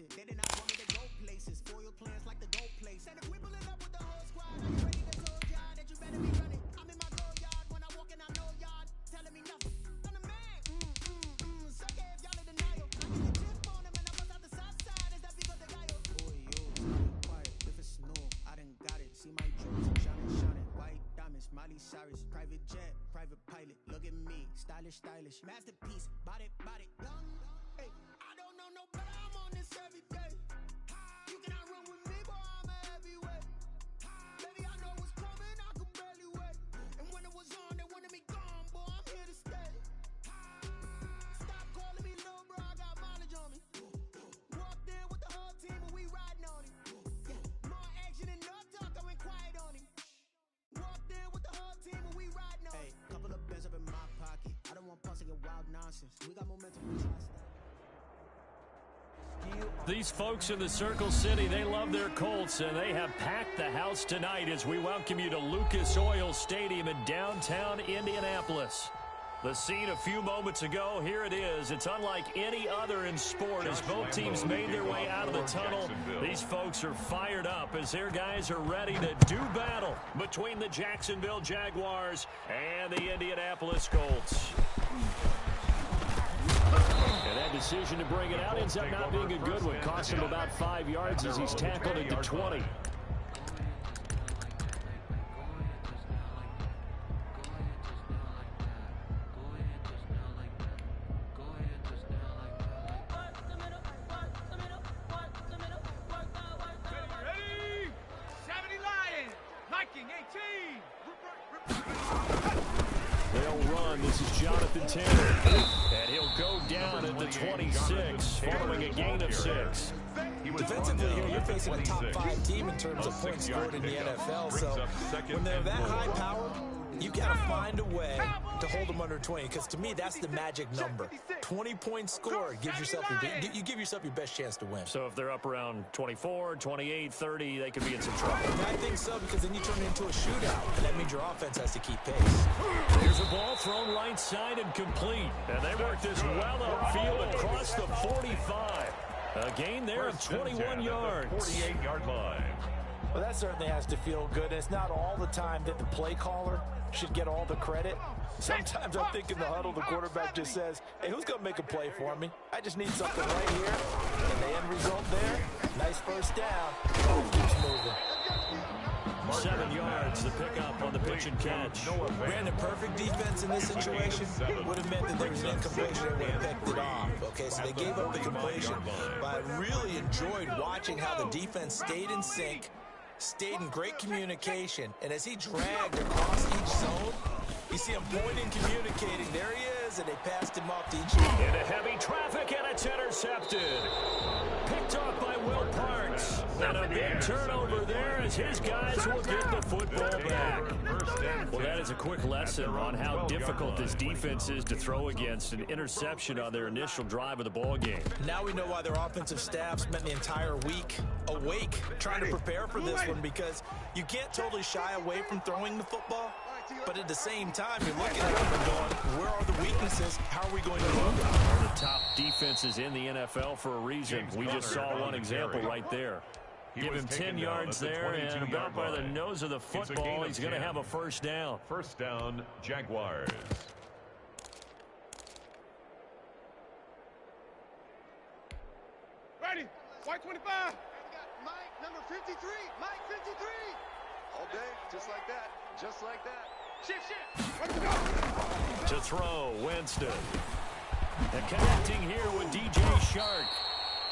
complacent. They did not want me to go places. Foil plans like the gold place. And if we pulling up with the whole squad, are you ready to told y'all that you better be running? I'm in my go yard when I walk in, I know y'all telling me nothing. I'm the man. So yeah, if y'all in denial, I get the tip on him and I bust out the south side. Is that because they got you? Oh, yo, quiet. If it's snow, I done got it. See my jewels, shining. White diamonds, Miley Cyrus. Private jet, private pilot. Look at me, stylish. Masterpiece, body, young. Hey, I don't know no better. I'm on this every day. You cannot run with me, boy. I'm a heavyweight. Baby, I know what's coming. I can barely wait. And when it was on, they wanted me gone, boy. I'm here to stay. Stop calling me little bro. I got mileage on me. Walked in with the whole team and we riding on him. Yeah, more action and no talk. I went quiet on him. Walked in with the whole team and we riding on him. Hey, couple of bands up in my pocket. I don't want punks to get wild nonsense. We got momentum. These folks in the Circle City, they love their Colts, and they have packed the house tonight as we welcome you to Lucas Oil Stadium in downtown Indianapolis. The scene a few moments ago, here it is. It's unlike any other in sport as both teams made their way out of the tunnel. These folks are fired up as their guys are ready to do battle between the Jacksonville Jaguars and the Indianapolis Colts. And that decision to bring it out ends up not being a good one. Cost him about 5 yards as he's tackled at the 20. They'll run. This is Jonathan Taylor. And he'll go down at the 26, following a gain of 6. Defensively here, you're facing a top 5 team in terms of points scored in the NFL. So when they're that high power, you got to find a way to hold them under 20. Because to me, that's the magic number. 20 points scored gives yourself you give yourself your best chance to win. So if they're up around 24, 28, 30, they could be in some trouble. I think so, because then you turn it into a shootout, and that means your offense has to keep pace. Here's a ball thrown right side and complete. And they work this well upfield across the 45. A gain there of 21 yards. 48-yard line. Well, that certainly has to feel good. And it's not all the time that the play caller should get all the credit. Sometimes I think in the huddle, the quarterback just says, hey, who's going to make a play for me? I just need something right here. And the end result there, nice first down. Keeps moving. 7 yards, the pickup on the pitch and catch. Brandon, perfect defense in this situation would have meant that there was an incompletion and would have picked it off. Okay, so they gave up the completion. But I really enjoyed watching how the defense stayed in sync, stayed in great communication, and as he dragged across each zone, you see him pointing, communicating. There he is, and they passed him off to each other. Into heavy traffic, and it's intercepted. Picked off by Will Parks. And a big turnover there as his guys will get the football back. Well, that is a quick lesson on how difficult this defense is to throw against. An interception on their initial drive of the ball game. Now we know why their offensive staff spent the entire week awake trying to prepare for this one, because you can't totally shy away from throwing the football. But at the same time, you're looking at them and going, where are the weaknesses? How are we going to move them? One of the top defenses in the NFL for a reason. We just saw one example right there. Give him 10 yards there, and about by the nose of the football, he's going to have a first down. First down, Jaguars. Ready, white 25. Mike, number 53, Mike 53. All day, just like that, just like that. Shift. Let's go. To throw, Winston. And connecting here with DJ Shark.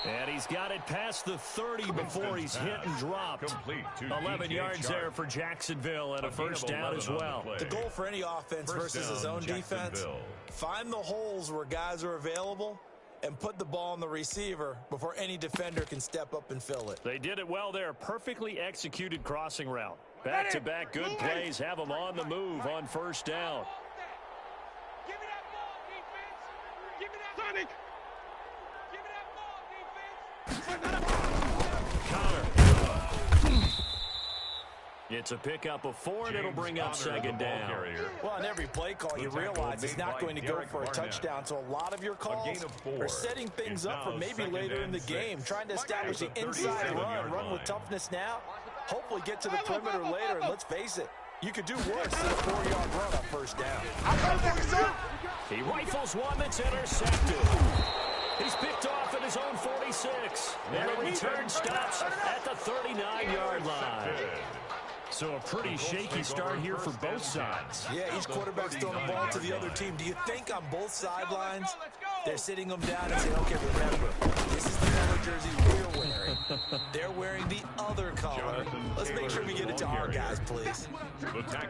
And he's got it past the 30 before he's hit and dropped. 11 yards there for Jacksonville, and a first down as well. The goal for any offense versus his own defense, find the holes where guys are available and put the ball on the receiver before any defender can step up and fill it. They did it well there. Perfectly executed crossing route. Back-to-back good plays have them on the move on first down. Give me that ball, defense. Give me that. Sonic. Give me that ball, defense. Connor. It's a pickup of 4, and it'll bring up second down. Well, on every play call, you realize it's not going to go for a touchdown, so a lot of your calls are setting things up for maybe later in the game, trying to establish the inside run with toughness now, hopefully get to the perimeter later, and let's face it, you could do worse than a 4-yard run on first down. He rifles one that's intercepted. He's picked off at his own 46, and the return stops at the 39-yard line. So a pretty shaky start here for both sides. Yeah, each quarterback's throwing the ball to the other team. Do you think on both sidelines they're sitting them down and saying, okay, remember, this is the color jersey we're wearing. They're wearing the other color. Let's make sure we get it to our guys, please.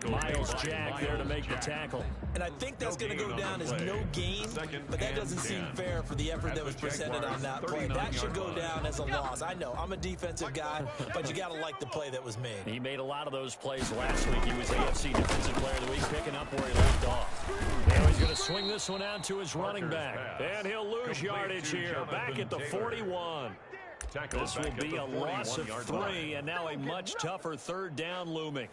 Miles Jack there to make the tackle. And I think that's going to go down as no gain, but that doesn't seem fair for the effort that was presented on that play. That should go down as a loss. I know, I'm a defensive guy, but you got to like the play that was made. He made a lot of those plays last week. He was AFC Defensive Player of the Week, picking up where he left off. Now he's going to swing this one out to his running back. And he'll lose yardage here, back at the 41. This will be a loss of 3, and now a much tougher third down looming.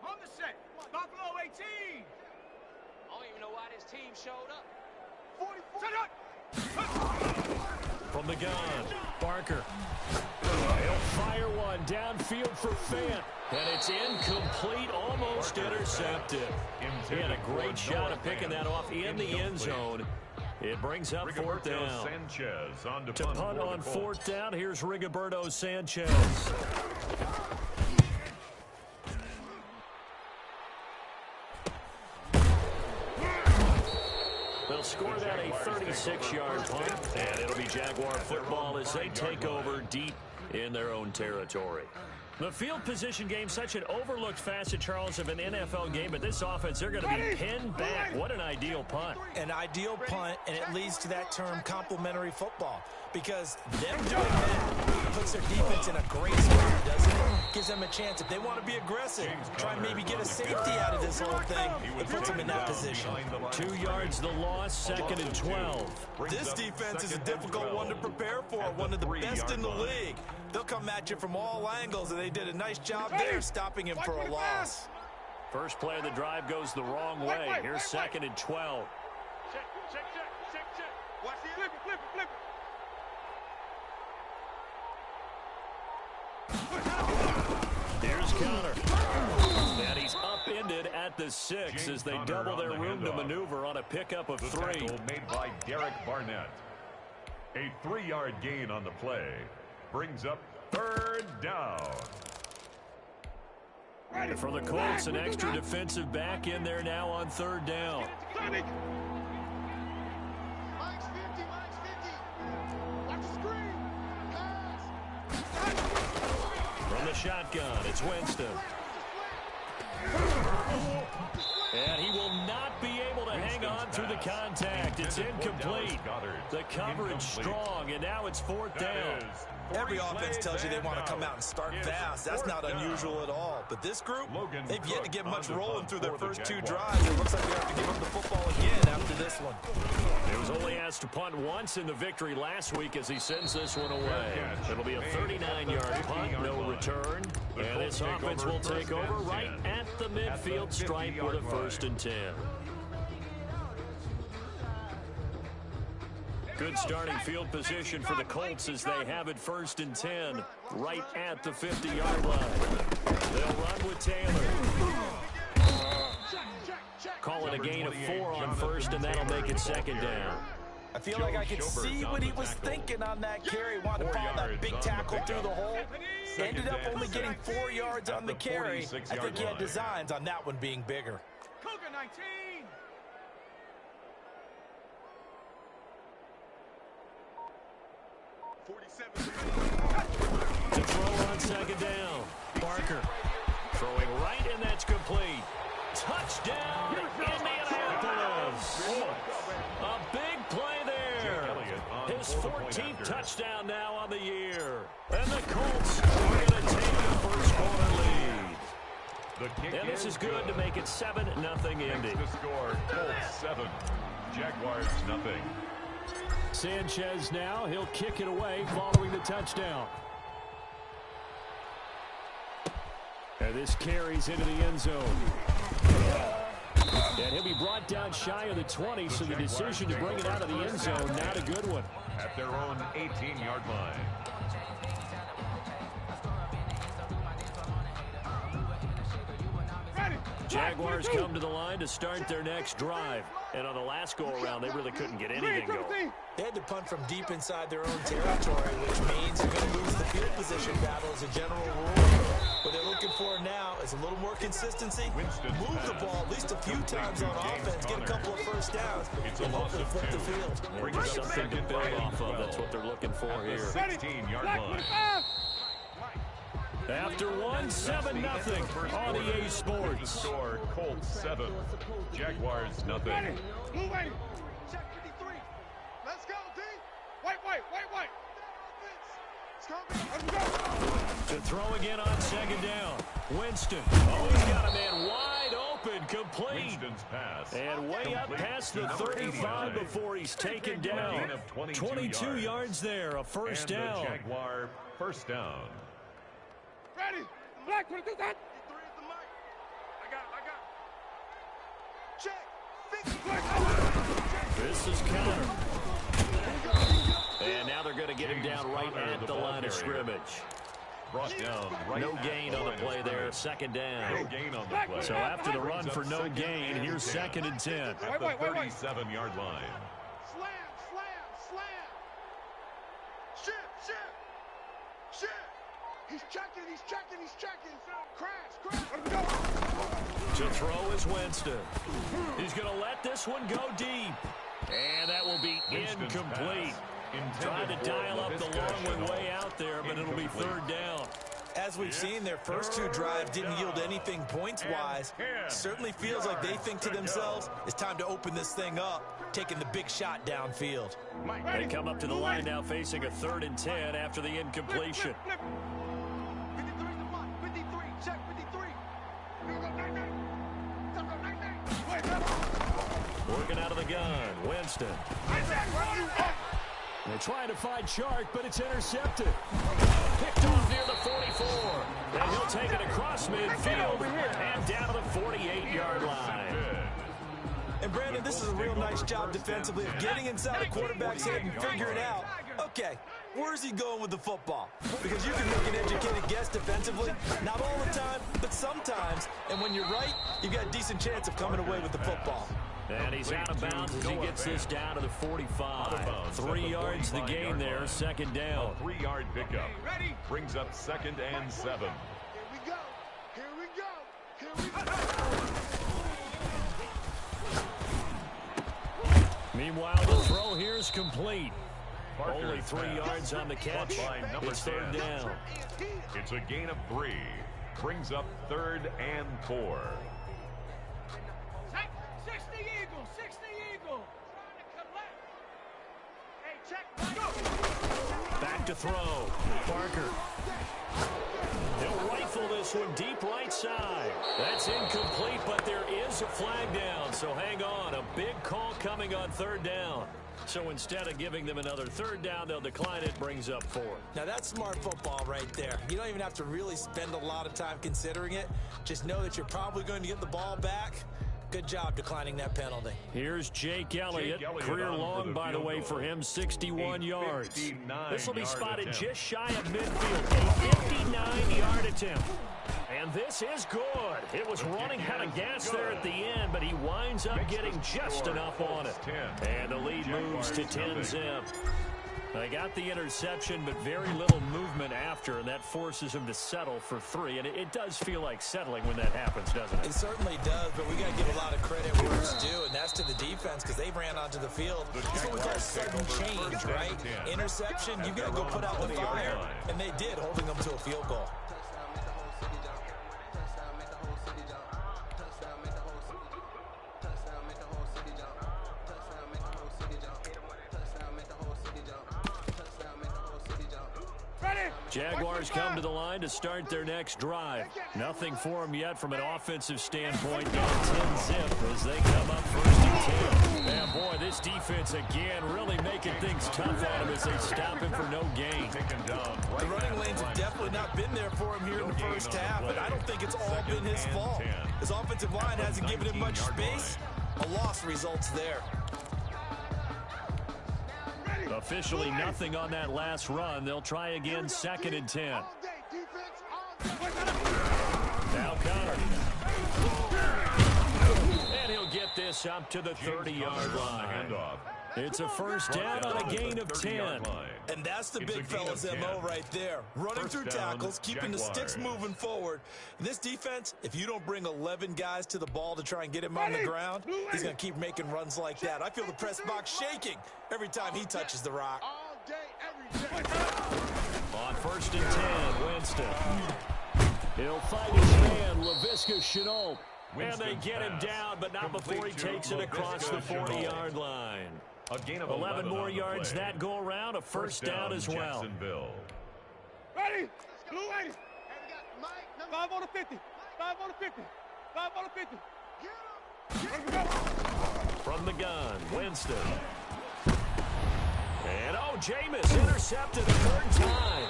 On the set, Buffalo 18. I don't even know why this team showed up. 44. From the gun, Barker. He'll fire one downfield for Fant. And it's incomplete, almost intercepted. He had a great shot at picking that off in the end zone. It brings up fourth down. To punt on fourth down, here's Rigoberto Sanchez. They'll score that a 36-yard punt, and it'll be Jaguar football as they take over deep in their own territory. The field position game, such an overlooked facet, Charles, of an NFL game, but this offense, they're going to be pinned back. What an ideal punt. An ideal punt, and it leads to that term complementary football, because them doing that puts their defense in a great spot, doesn't it? Gives them a chance. If they want to be aggressive, try and maybe get a safety out of this whole thing, it puts them in that position. 2 yards the loss, 2nd and 12. This defense is a difficult one to prepare for, one of the best in the league. They'll come at you from all angles, and they did a nice job there stopping him for a loss. First play of the drive goes the wrong way. Here's 2nd and 12. Check. Watch the flip it. Here's counter. And he's upended at the 6 as they double their room to maneuver on a pickup of 3. Made by Derek Barnett. A 3-yard gain on the play. Brings up third down. For the Colts, an extra defensive back in there now on third down. Mike's 50. Watch the screen. Pass. From the shotgun, it's Winston. And he will not be able to hang on through the contact. It's incomplete. The coverage strong, and now it's fourth down. Every offense tells you they want to come out and start fast. That's not unusual at all. But this group, they've yet to get much rolling through their first 2 drives. It looks like they have to give up the football again after this one. He was only asked to punt once in the victory last week as he sends this one away. It'll be a 39-yard punt, no return. And this offense will take over right at the midfield stripe with a 1st and 10. Good starting field position for the Colts as they have it 1st and 10 right at the 50-yard line. They'll run with Taylor. Call it a gain of 4 on 1st, and that'll make it 2nd down. I feel like I could see what he was thinking on that carry. Wanted to follow that big tackle through the hole. Ended up only getting 4 yards on the carry. I think he had designs on that one being bigger. Cougar 19. To throw on 2nd down. Barker throwing right, and that's complete. Touchdown, Indianapolis. A big play there. His 14th touchdown now on the year. And the Colts are going to take the first quarter lead. And this is good to make it 7-0 Indy. The score, Colts 7, Jaguars 0. Sanchez now. He'll kick it away following the touchdown. And this carries into the end zone. And he'll be brought down shy of the 20, so the decision to bring it out of the end zone, not a good one. At their own 18-yard line. Jaguars come to the line to start their next drive. And on the last go-around, they really couldn't get anything going. They had to punt from deep inside their own territory, which means you're going to lose the field position battle as a general rule. What they're looking for now is a little more consistency, move the ball at least a few times on offense, get a couple of first downs, and hopefully flip the field. Bring something to build off of. That's what they're looking for here. 16-yard line. After 7-0 on EA Sports. Score, Colts 7, Jaguars nothing. Blue wait. Check 53. Let's go, D. White. Let's go. To throw again on second down. Winston. Oh, he's got a man wide open, complete. Winston's pass. And way up past the 35 before he's taken down. 22 yards there, a first down. The Jaguar first down. Ready. Black, what is that? 53 is the mic. I got. Check. 50. This is counter. And now they're going to get him down right at the line of scrimmage. Brought down right No at gain on the play there, second No down. gain on the play. So after the run for no gain, here's second and 10. At the 37-yard line. Slam. Shit. He's checking. Crash. To throw is Winston. He's going to let this one go deep. And that will be incomplete. Trying to dial up the long way out there, but it'll be third down. As we've seen, their first two drives didn't yield anything points-wise. Certainly feels like they think to themselves, it's time to open this thing up, taking the big shot downfield. They come up to the line now facing a 3rd and 10 after the incompletion. 53 is the mic. 53. Check 53. Working out of the gun, Winston. They're trying to find Chark, but it's intercepted. Picked off near the 44. And he'll take it across midfield and down to the 48-yard line. And Brandon, this is a real nice job defensively of getting inside the quarterback's head and figuring out, okay, where's he going with the football? Because you can make an educated guess defensively, not all the time, but sometimes. And when you're right, you've got a decent chance of coming away with the football. And he's out of bounds as he gets this down to the 45. 3 yards the gain there, second down. A 3-yard pickup. Brings up 2nd and 7. Here we go. Meanwhile, the throw here is complete. Only 3 yards on the catch. It's third down. It's a gain of 3. Brings up 3rd and 4. 60 Eagle. Hey, check. Back to throw. Parker. He'll rifle this one deep right side. That's incomplete, but there is a flag down. So hang on. A big call coming on third down. So instead of giving them another third down, they'll decline it. Brings up 4. Now that's smart football right there. You don't even have to really spend a lot of time considering it. Just know that you're probably going to get the ball back. Good job declining that penalty. Here's Jake Elliott. Career long, by the way, for him, 61 yards. This will be spotted just shy of midfield. A 59-yard attempt. And this is good. It was running out of gas there at the end, but he winds up getting just enough on it. And the lead moves to 10-zip. They got the interception, but very little movement after, and that forces him to settle for 3. And it does feel like settling when that happens, doesn't it? It certainly does, but we got to give a lot of credit where it's due, and that's to the defense because they ran onto the field. It's what we call sudden change, right? Interception, you got to go put out the fire, and they did, holding them to a field goal. Jaguars come to the line to start their next drive. Nothing for them yet from an offensive standpoint. Down 10-zip as they come up 1st and 10. And boy, this defense again really making things tough on him as they stop him for no gain. The running lanes have definitely not been there for him here in the first half, but I don't think it's all been his fault. His offensive line hasn't given him much space. A loss results there. Officially nothing on that last run. They'll try again, 2nd and 10. Now Connor. And he'll get this up to the 30-yard line. It's a first down on a gain of 10. And that's the big fella's MO right there. Running through tackles, keeping the sticks moving forward. This defense, if you don't bring 11 guys to the ball to try and get him on the ground, he's going to keep making runs like that. I feel the press box shaking every time he touches the rock. On 1st and 10, Winston. He'll fight his man, Laviska Shenault. And they get him down, but not before he takes it across the 40-yard line. A gain of 11 more yards that go around, a first down as well. Ready? Blue 80. 5 on the 50. 5 on the 50. 5 on the 50. From the gun, Winston. And Jameis intercepted a 3rd time.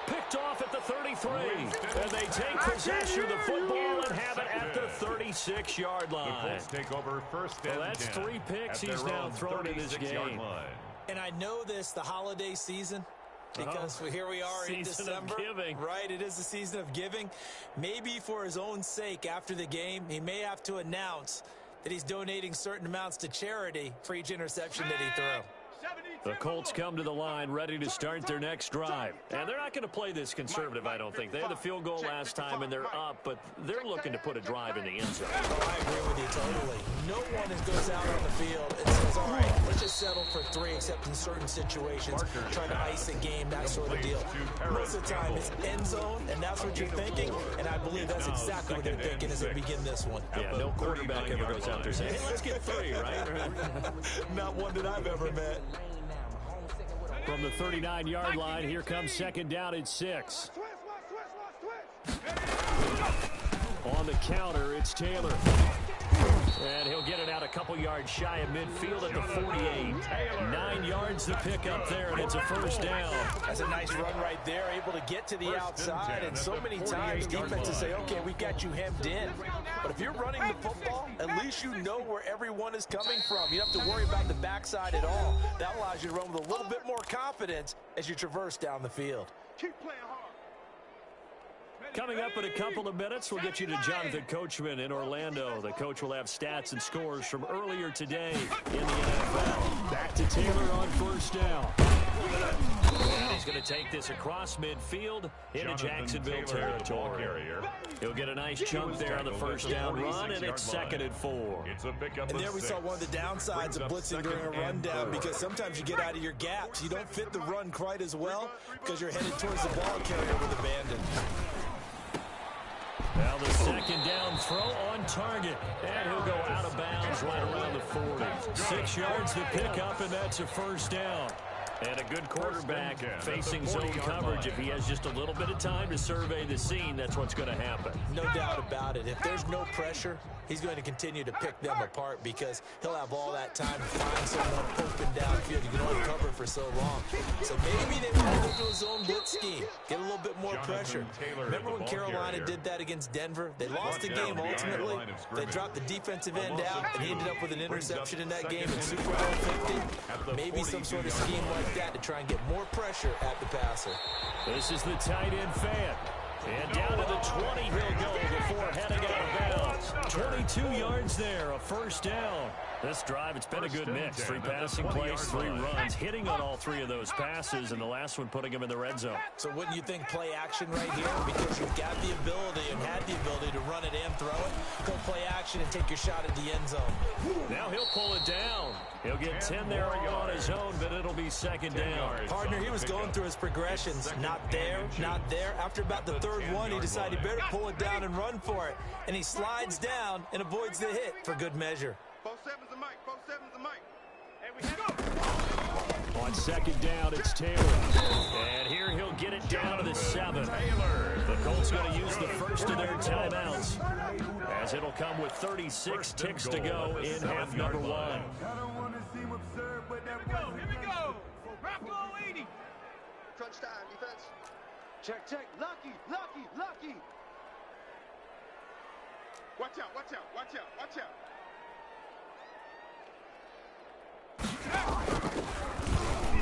Picked off at the 33. And they take possession of the football and have it at the 36-yard line. The Colts take over 1st and 10. Well, that's 3 picks he's now thrown in this game. And I know this, the holiday season, because here we are in December. Right, it is the season of giving. Maybe for his own sake after the game, he may have to announce that he's donating certain amounts to charity for each interception that he threw. The Colts come to the line ready to start their next drive. And they're not going to play this conservative, I don't think. They had the field goal last time, and they're up, but they're looking to put a drive in the end zone. Oh, I agree with you totally. No one goes out on the field and says, all right, let's just settle for 3, except in certain situations, trying to ice a game, that sort of deal. Most of the time, it's end zone, and that's what you're thinking, and I believe that's exactly what they're thinking as they begin this one. Yeah, no quarterback ever goes out there saying, hey, let's get 3, right? Not one that I've ever met. From the 39-yard line, here comes 2nd down and 6. On the counter, it's Taylor. And he'll get it out a couple yards shy of midfield at the 48. 9 yards to pick up there, and it's a first down. That's a nice run right there, able to get to the outside. And so many times defenses say, okay, we got you hemmed in. But if you're running the football, at least you know where everyone is coming from. You don't have to worry about the backside at all. That allows you to run with a little bit more confidence as you traverse down the field. Keep playing hard. Coming up in a couple of minutes, we'll get you to Jonathan Coachman in Orlando. The coach will have stats and scores from earlier today in the NFL. Back to Taylor on 1st down. And he's going to take this across midfield into Jacksonville territory. He'll get a nice chunk there on the 1st down run, and it's 2nd and 4. And there we saw one of the downsides of blitzing during a rundown, because sometimes you get out of your gaps. You don't fit the run quite as well because you're headed towards the ball carrier with abandon. Now the 2nd down throw on target, and he'll go out of bounds right around the 40. 6 yards to pick up, and that's a 1st down. And a good quarterback facing zone coverage. If he has just a little bit of time to survey the scene, that's what's going to happen. No doubt about it. If there's no pressure, he's going to continue to pick them apart because he'll have all that time to find someone open downfield. You can only cover for so long. So maybe they want to go to a zone blitz scheme, get a little bit more pressure. Remember when Carolina did that against Denver? They lost the game ultimately. They dropped the defensive end out, and he ended up with an interception in that game in Super Bowl 50. Maybe some sort of scheme like that to try and get more pressure at the passer. This is the tight end fan. And down to the 20 he'll go before heading out of bounds. 22 yards there, a 1st down. This drive, it's been a good mix. 3 passing plays, 3 runs, hitting on all 3 of those passes, and the last one putting him in the red zone. So wouldn't you think play action right here? Because you've got the ability and had the ability to run it and throw it. Go play action and take your shot at the end zone. Now he'll pull it down. He'll get 10 there on his own, but it'll be 2nd down. Partner, he was going through his progressions. Not there, not there. After about the 3rd one, he decided he better pull it down and run for it. And he slides down and avoids the hit for good measure. 4-7's the mic. 4-7's the mic. And we have On second down, it's Taylor. And here he'll get it down to the 7. The Colts going to use the first of their timeouts, as it'll come with 36 ticks to go in half number 1. Here we go. Rocco 80. Crunch time, defense. Check. Lucky. Watch out.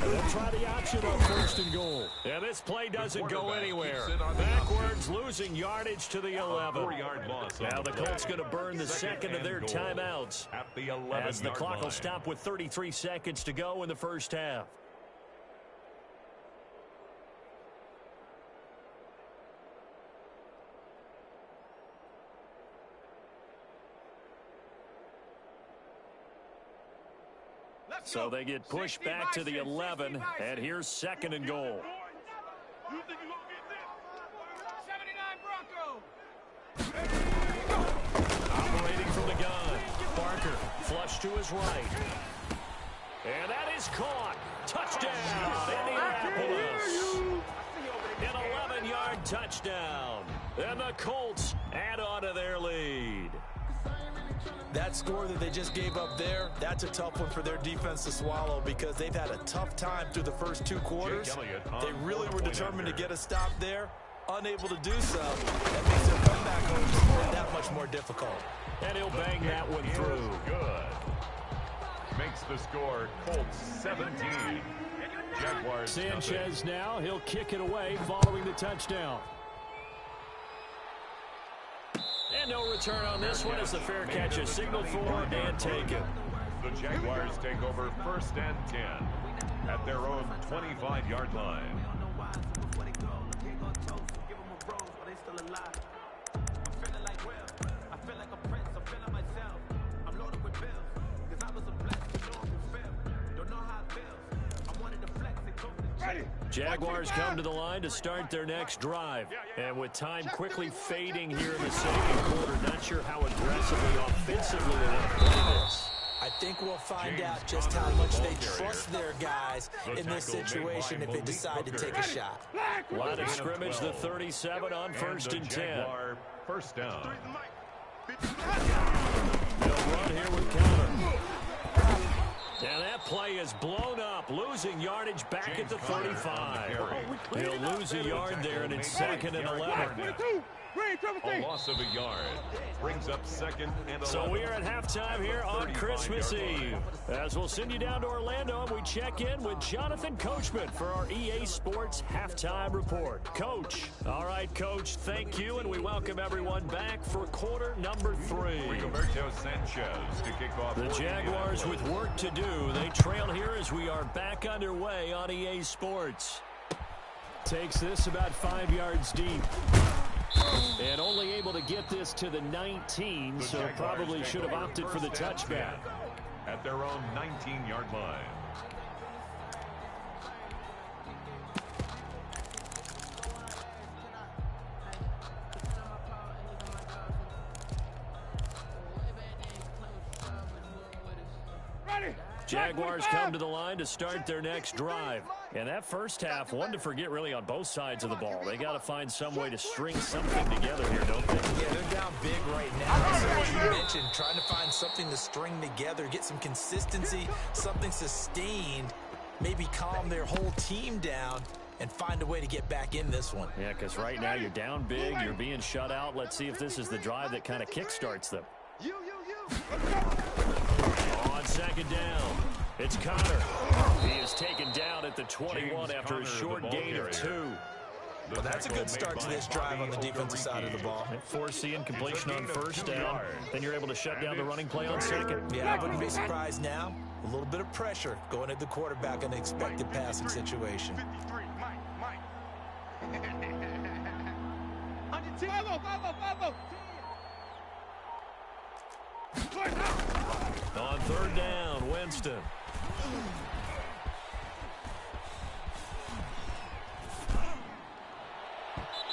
And they'll try the option on first and goal. And this play doesn't go anywhere. Backwards, losing yardage to the 11. 4-yard loss. Now the Colts going to burn the second of their timeouts, At the 11-yard as the clock will line. stop with 33 seconds to go in the first half. So they get pushed back to the 11, and here's second and goal. You think you're going to get this? 79 Bronco. Operating from the gun, Parker flush to his right. And that is caught. Touchdown, Indianapolis. An 11-yard touchdown. And the Colts add on to their lead. That score that they just gave up there, that's a tough one for their defense to swallow, because they've had a tough time through the first 2 quarters. They really were determined to get a stop there, unable to do so. That makes their comeback hopes that much more difficult. And he'll bang that one through. Good. Makes the score Colts 17. Jaguars Sanchez now, he'll kick it away following the touchdown. And no return on this one as the fair catch is signaled for and taken. The Jaguars take over first and 10 at their own 25-yard line. Jaguars come to the line to start their next drive. And with time quickly fading here in the second quarter, not sure how aggressively, offensively they want to play this. I think we'll find out just how much they trust their guys in this situation if they decide to take a shot. Line of scrimmage, the 37 on first and 10. First down. They'll run here with Counter. And that play is blown up, losing yardage back at the 35. He'll lose a yard there, and it's second and 11. A loss of a yard brings up second and 11. So we are at halftime here on Christmas Eve, as we'll send you down to Orlando and we check in with Jonathan Coachman for our EA Sports Halftime Report. Coach. All right, Coach, thank you, and we welcome everyone back for quarter number 3. Rigoberto Sanchez to kick off. The Jaguars with work to do. They trail here as we are back underway on EA Sports. Takes this about 5 yards deep. And only able to get this to the 19, so probably should have opted for the touchback. At their own 19-yard line. Jaguars come to the line to start their next drive. And that first half, one to forget really on both sides of the ball. They got to find some way to string something together here, don't they? Yeah, they're down big right now. So as you mentioned, trying to find something to string together, get some consistency, something sustained, maybe calm their whole team down and find a way to get back in this one. Yeah, because right now you're down big, you're being shut out. Let's see if this is the drive that kind of kickstarts them. On second down, it's Connor. He is taken down at the 21 after a short gain of 2. Well, that's a good start to this drive on the defensive side of the ball. Force the incompletion on first down. Then you're able to shut down the running play on second. Yeah, I wouldn't be surprised now. A little bit of pressure going at the quarterback in an expected passing situation. 53, Mike. On third down, Winston.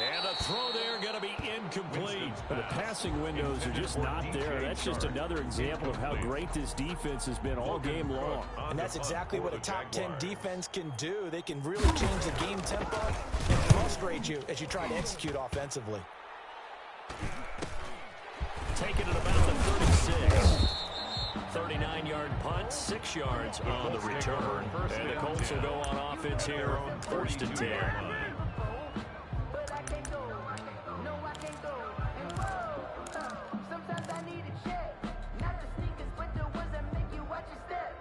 And a throw there going to be incomplete. incomplete. Winston's The pass. passing windows are just not there. That's just another example of how great this defense has been all game long. And that's exactly what a top 10 defense can do. They can really change the game tempo and frustrate you as you try to execute offensively. Taking it about the 36. 39-yard punt, 6 yards on the return. And the Colts will go on offense here, 1st and 10. But I can't go. No, I can't go. And whoa, sometimes I need a check. Not the sneakers, but the ones that make you watch your step.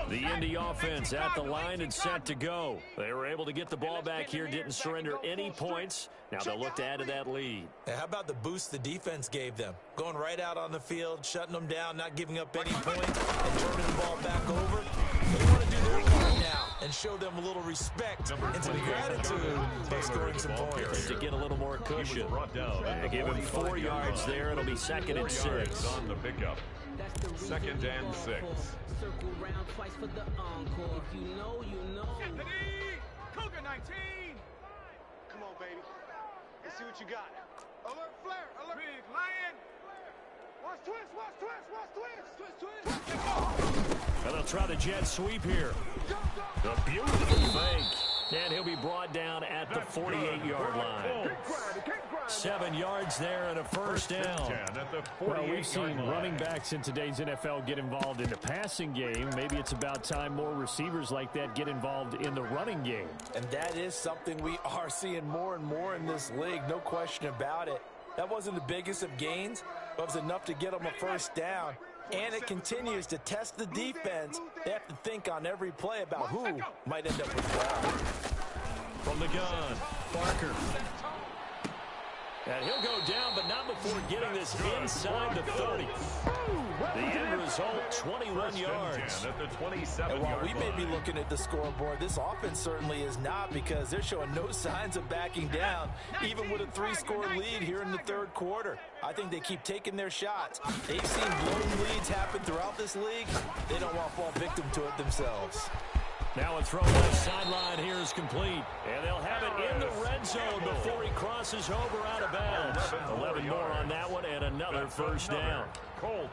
The Indy offense at the line and set to go. They were able to get the ball back here, didn't surrender any points. Now they'll look to add to that lead. And how about the boost the defense gave them? Going right out on the field, shutting them down, not giving up any points, and turning the ball back over. They want to do their part now and show them a little respect and some gratitude by scoring some points. To get a little more cushion. They give him 4 yards there. It'll be 2nd and 6. On the pickup. 2nd and 6. Circle round twice for the encore. If you know, you know. Cougar 19. Come on, baby. Let's see what you got. Alert flare. Alert. Big Lion. Watch twist. Watch twist. Watch twist. Twist, twist. And they'll try the jet sweep here. The beautiful fake. And he'll be brought down at the 48-yard line. 7 yards there and a 1st down. Well, we've seen running backs in today's NFL get involved in the passing game. Maybe it's about time more receivers like that get involved in the running game. And that is something we are seeing more and more in this league, no question about it. That wasn't the biggest of gains, but it was enough to get them a 1st down. And it continues to test the defense. They have to think on every play about who might end up with the ball. From the gun, Barker. And he'll go down, but not before getting this inside the 30. The end result, 21 yards. At the 27 And while we may be looking at the scoreboard, this offense certainly is not, because they're showing no signs of backing down, even with a 3-score lead here in the 3rd quarter. I think they keep taking their shots. They've seen blown leads happen throughout this league. They don't want to fall victim to it themselves. Now a throw on the sideline here is complete. And they'll have it in the red zone before he crosses over out of bounds. 11 more on that one and another 1st down.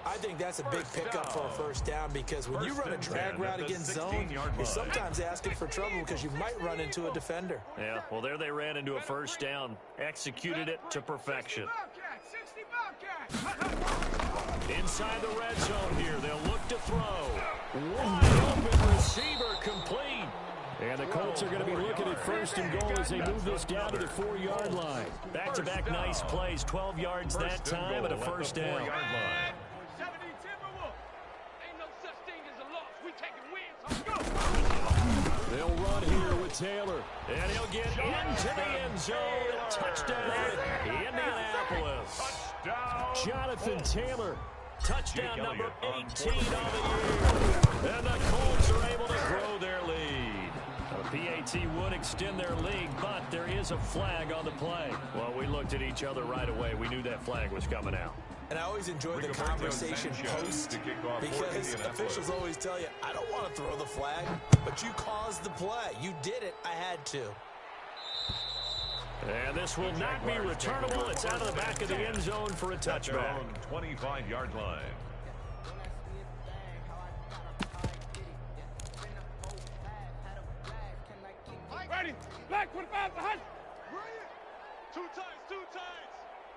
I think that's a big pickup for a 1st down, because when you run a drag route against zone, you're sometimes asking for trouble because you might run into a defender. Yeah, well, there they ran into a 1st down. Executed it to perfection. 60 Bobcats. Inside the red zone here, they'll look to throw. Wide open receiver complete. And the Colts are going to be looking at 1st and goal as they move this down to the 4-yard line. Back-to-back nice plays, 12 yards that time and a 1st down. 70 Timberwolves. Ain't no such thing as a loss. We taking wins. Let's go. They'll run here with Taylor. And he'll get into the end zone. Touchdown, Indianapolis. Jonathan Taylor. Touchdown number 18 on the year. And the Colts are able to grow their lead. The PAT would extend their lead, but there is a flag on the play. Well, we looked at each other right away. We knew that flag was coming out. And I always enjoy the conversation post, because officials always tell you, I don't want to throw the flag, but you caused the play. You did it. I had to. And this will not be returnable. It's out of the back of the end zone for a touchback. 25-yard line. Ready. Black 25 behind. Bring it. 2 times.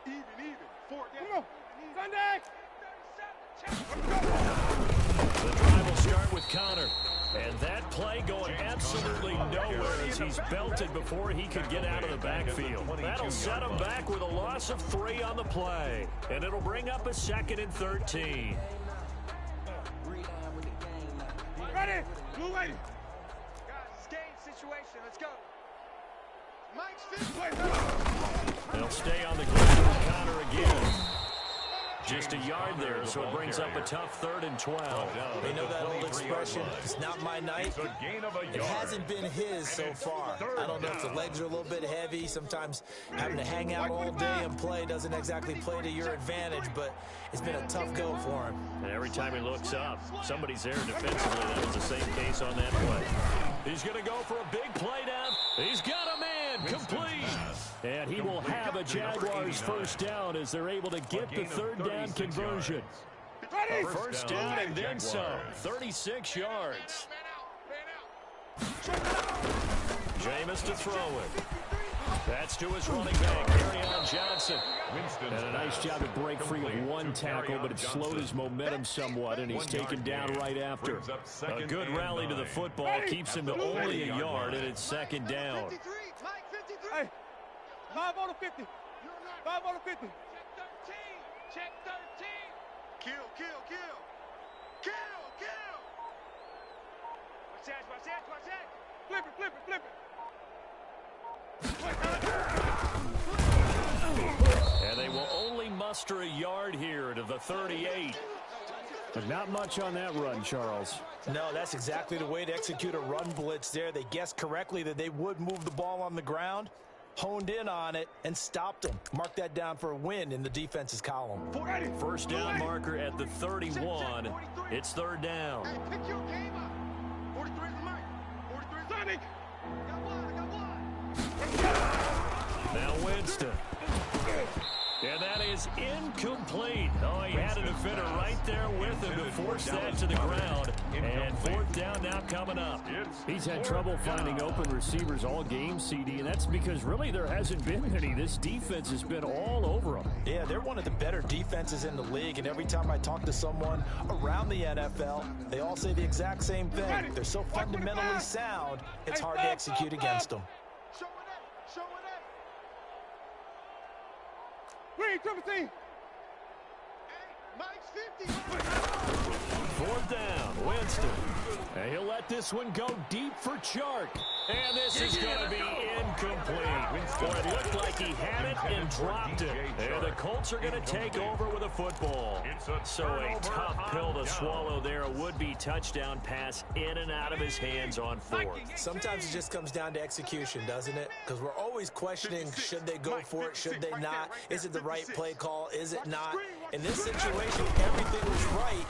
Even. 4 down. Come on. Sunday. The drive will start with Connor. And that play going absolutely nowhere as he's belted before he could get out of the backfield. That'll set him back with a loss of 3 on the play. And it'll bring up a 2nd and 13. Ready. Blue lady. Guys, game situation. Let's go. Mike's 50. They'll stay on the ground with Connor again. Just a yard there, so it brings up a tough 3rd and 12. They know that old expression, it's not my night. It hasn't been his so far. I don't know if the legs are a little bit heavy. Sometimes having to hang out all day and play doesn't exactly play to your advantage, but it's been a tough go for him. And every time he looks up, somebody's there defensively. That was the same case on that play. He's going to go for a big play down. He's got a man complete. And he will have a the Jaguars first down as they're able to get the third down conversion. First down and then some. 36 yards. Jameis to throw it. That's to his running back, Kerryon Johnson. And a nice job to break free of one tackle, but it slowed his momentum somewhat, and he's taken down right after. A good rally to the football keeps him to only a yard, and it's second down. Hey, 5 on the 50. 5 on the 50. Check 13. Kill. Watch that. Flip it. And they will only muster a yard here to the 38. But not much on that run, Charles. No, that's exactly the way to execute a run blitz there. They guessed correctly that they would move the ball on the ground, honed in on it, and stopped them. Mark that down for a win in the defense's column. First down marker at the 31. It's third down. Hey, pick your game up. 43 is Mike. 43 is Sonic. I got one. Now Winston. And that is incomplete. Oh, he had a defender right there with him to force that to the ground. And fourth down now coming up. He's had trouble finding open receivers all game, CD, and that's because really there hasn't been any. This defense has been all over them. Yeah, they're one of the better defenses in the league, and every time I talk to someone around the NFL, they all say the exact same thing. They're so fundamentally sound, it's hard to execute against them. Show it up. Green, 17. Hey, Mike's 50. Fourth down, Winston. And he'll let this one go deep for Chark. And this is going to be incomplete. Boy, it looked like he had it and dropped it. And the Colts are going to take over with a football. So a tough pill to swallow there. A would-be touchdown pass in and out of his hands on fourth. Sometimes it just comes down to execution, doesn't it? Because we're always questioning, should they go for it, should they not? Is it the right play call, is it not? In this situation, everything was right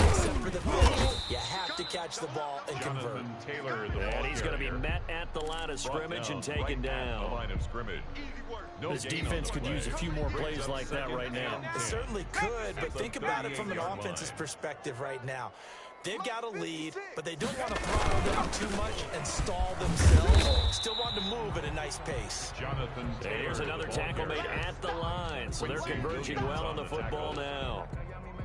except for the finish. You have to catch the ball and convert. And he's going to be met at the line of scrimmage and taken down. This defense could use a few more plays like that right now. It certainly could, but think about it from an offense's perspective right now. They've got a lead, but they don't want to throttle down too much and stall themselves. Still want to move at a nice pace. Here's another tackle made at the line, so they're converging well on the football now.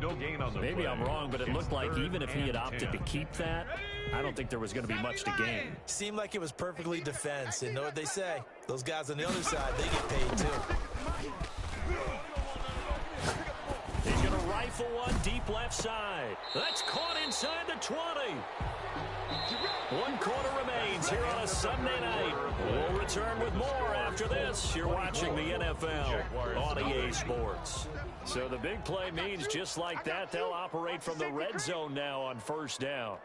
No gain on the Maybe play. I'm wrong, but it looked like even if he had opted to keep that, I don't think there was going to be much to gain. Seemed like it was perfectly defense, and know what they say. Those guys on the other side, they get paid too. He's going to rifle one deep left side. That's caught inside the 20. 1 quarter remains here on a Sunday night. We'll return with more after this. You're watching the NFL on EA Sports. So the big play means just like that, they'll operate from the red zone now on first down.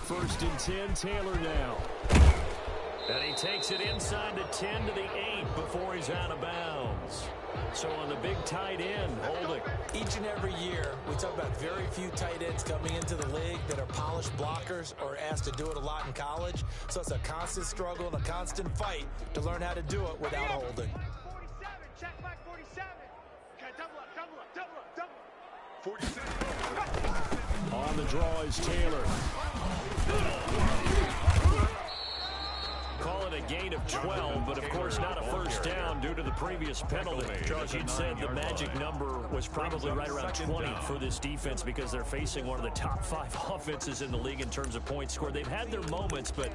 First and 10, Taylor now. And he takes it inside the 10 to the 8 before he's out of bounds. So on the big tight end, holding. Each and every year, we talk about very few tight ends coming into the league that are polished blockers or asked to do it a lot in college. So it's a constant struggle and a constant fight to learn how to do it without holding. 47, check back 47. Okay, double up. 47. On the draw is Taylor. Call it a gain of 12, but of course not a first down due to the previous penalty. Charles, you'd said the magic number was probably right around 20 for this defense because they're facing one of the top 5 offenses in the league in terms of points scored. They've had their moments, but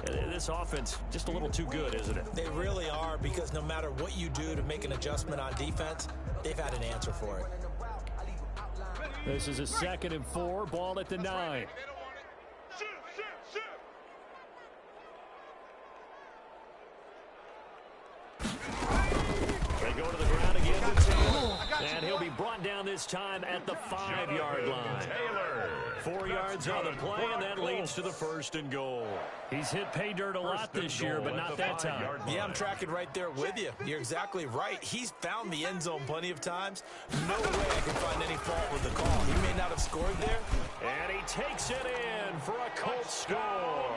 this offense just a little too good, isn't it? They really are, because no matter what you do to make an adjustment on defense, they've had an answer for it. This is a 2nd and 4, ball at the 9. They go to the ground begin to Taylor. And he'll be brought down this time at the 5-yard line. Taylor. 4 yards on the play, and that leads to the 1st and goal. He's hit pay dirt a lot this year, but not that time. Yeah, I'm tracking right there with you. You're exactly right. He's found the end zone plenty of times. No way I can find any fault with the call. He may not have scored there. And he takes it in for a Colts score.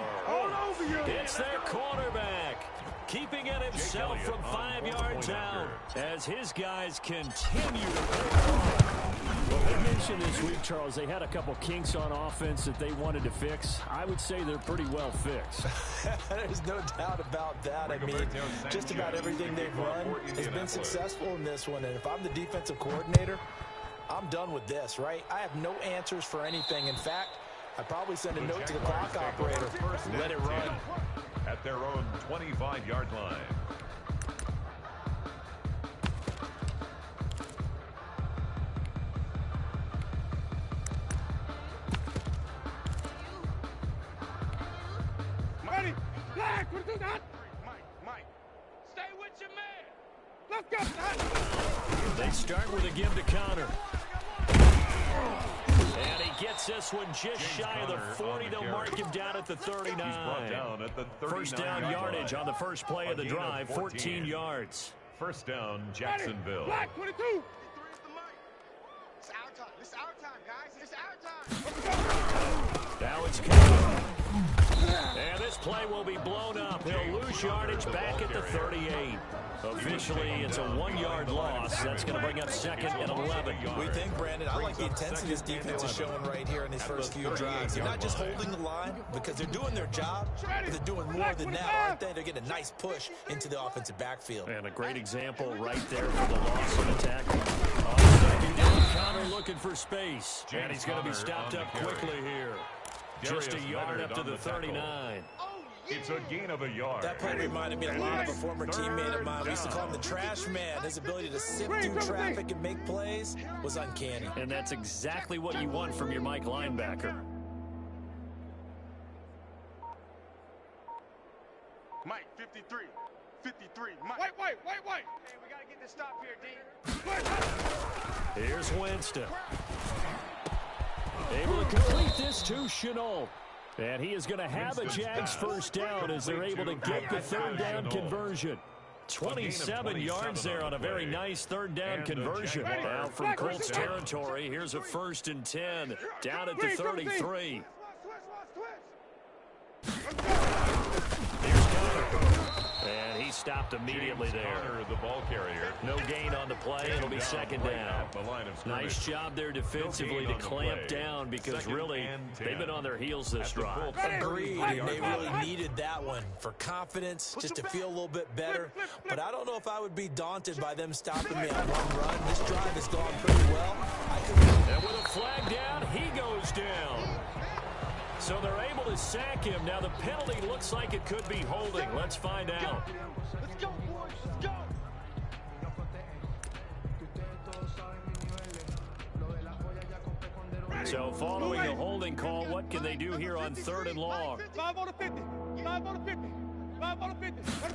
It's their quarterback, keeping it himself from 5 yards out as his guys continue to pull on. Well, they mentioned this week, Charles, they had a couple kinks on offense that they wanted to fix. I would say they're pretty well fixed. There's no doubt about that. I mean, just about everything they've run has been successful in this one. And if I'm the defensive coordinator, I'm done with this, right? I have no answers for anything. In fact, I'd probably send a note to the clock operator. Let it run. At their own 25-yard line. Ready? Flag! What is that? Mike. Stay with your man. Let's go, They start with a give to Connor. And he gets this one just shy of the 40. They'll mark him down at the 39. First down yardage on the first play of the drive, 14 yards. First down, Jacksonville. Black 22. It's our time. It's our time, guys. It's our time. Now it's coming. And this play will be blown up. He'll lose yardage back at the 38. Officially, it's a 1-yard loss. That's going to bring up 2nd and 11. We think, Brandon, I like the intensity this defense is showing right here in these first few drives. They're not just holding the line because they're doing their job, but they're doing more than that, aren't they? They're getting a nice push into the offensive backfield. And a great example right there for the loss of attack. On second down, Connor looking for space. And he's going to be stopped up quickly here. Just a yard up to the 39. It's a gain of a yard. That play reminded me a lot of a former teammate of mine. We used to call him the trash man. His ability to sift through traffic and make plays was uncanny. And that's exactly what you want from your Mike linebacker. Mike, 53. 53. Mike. Wait. Hey, we got to get this stop here, D. Here's Winston. Able to complete this to Shenault. And he is going to have a Jags first down as they're able to get the 3rd down conversion. 27 yards there on a very nice 3rd down conversion. Now from Colts territory, here's a 1st and 10 down at the 33. Here's Connor. And he stopped immediately there. The ball carrier. No gain on the play. It'll be 2nd down. Nice job there defensively to clamp down because really they've been on their heels this drive. Agreed, and they really needed that one for confidence, just to feel a little bit better. But I don't know if I would be daunted by them stopping me on one run. This drive has gone pretty well. And with a flag down, he goes down. So they're able to sack him. Now the penalty looks like it could be holding. Let's find out. Let's go, boys. Let's go. So following the holding call, what can they do here on 3rd and long? 5 on the 50. 5 on the 50. 5 on the 50. Let's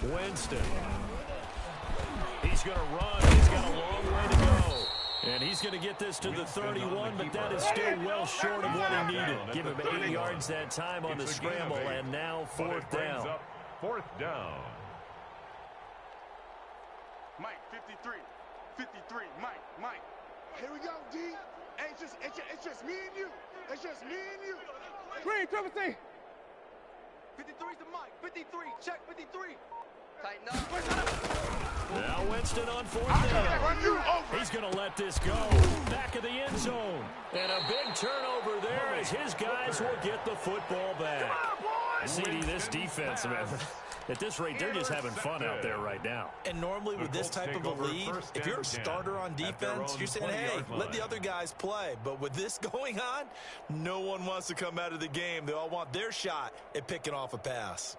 go. Winston. He's going to run. He's got a long way to go. And he's going to get this to the 31, but that is still well short of what he needed. Give him 8 yards that time on the scramble, and now 4th down. 4th down. Mike, 53. 53. Mike. Here we go, D. Hey, it's just me and you. It's just me and you. Green, 17. 53's the Mike. 53. Check 53. Tighten up. Now Winston on 4th down. He's going to let this go. Back of the end zone. And a big turnover there as his guys will get the football back. CD, this defense, man, at this rate, they're just having fun out there right now. And normally with this type of a lead, if you're a starter on defense, you're saying, hey, let the other guys play. But with this going on, no one wants to come out of the game. They all want their shot at picking off a pass.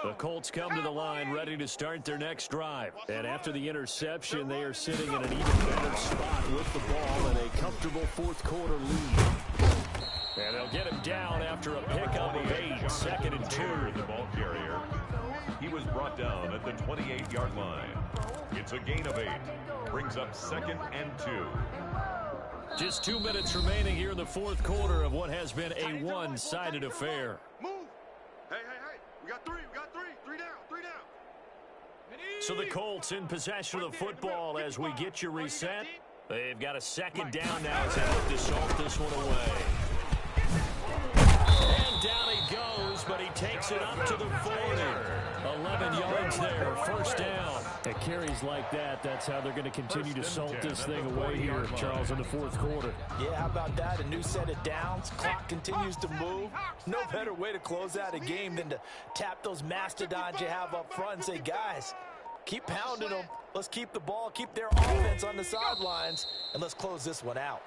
The Colts come to the line ready to start their next drive. And after the interception, they are sitting in an even better spot with the ball and a comfortable 4th quarter lead. And they'll get him down after a pickup of 8, 2nd and 2. The ball carrier. He was brought down at the 28-yard line. It's a gain of 8. Brings up 2nd and 2. Just 2 minutes remaining here in the fourth quarter of what has been a one-sided affair. Move. Hey. We got 3. We got 3. 3 down. 3 down. So the Colts in possession of the football as we get you reset. They've got a 2nd down now as they look to salt this one away. And down he goes, but he takes it up to the 40. 11 yards there, 1st down. At carries like that, that's how they're going to continue to salt this thing away here, Charles, in the fourth quarter. Yeah, how about that? A new set of downs. Clock continues to move. No better way to close out a game than to tap those mastodons you have up front and say, guys, keep pounding them. Let's keep the ball, keep their offense on the sidelines, and let's close this one out.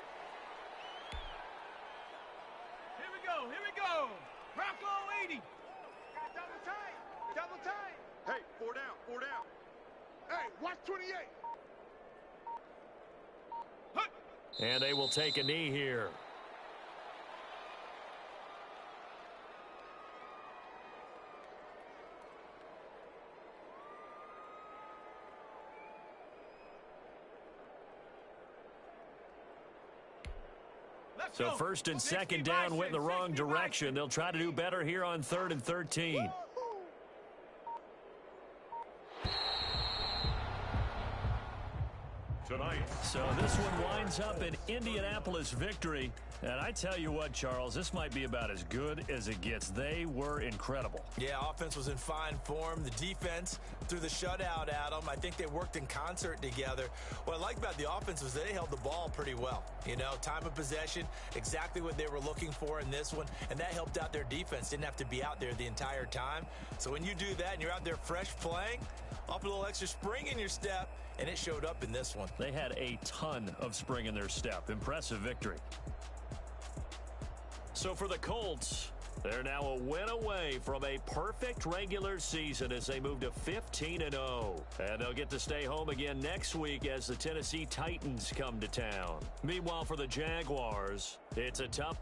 Here we go. Bronco 80. Double tight. Hey, 4 down. Hey, watch 28. And they will take a knee here. So 1st and 2nd down went in the wrong direction. They'll try to do better here on 3rd and 13. Tonight. So this one winds up an Indianapolis victory. And I tell you what, Charles, this might be about as good as it gets. They were incredible. Yeah, offense was in fine form. The defense threw the shutout at them. I think they worked in concert together. What I like about the offense was they held the ball pretty well. You know, time of possession, exactly what they were looking for in this one. And that helped out their defense. Didn't have to be out there the entire time. So when you do that and you're out there fresh playing, off a little extra spring in your step, and it showed up in this one. They had a ton of spring in their step. Impressive victory. So for the Colts, they're now a win away from a perfect regular season as they move to 15-0. And they'll get to stay home again next week as the Tennessee Titans come to town. Meanwhile, for the Jaguars, it's a tough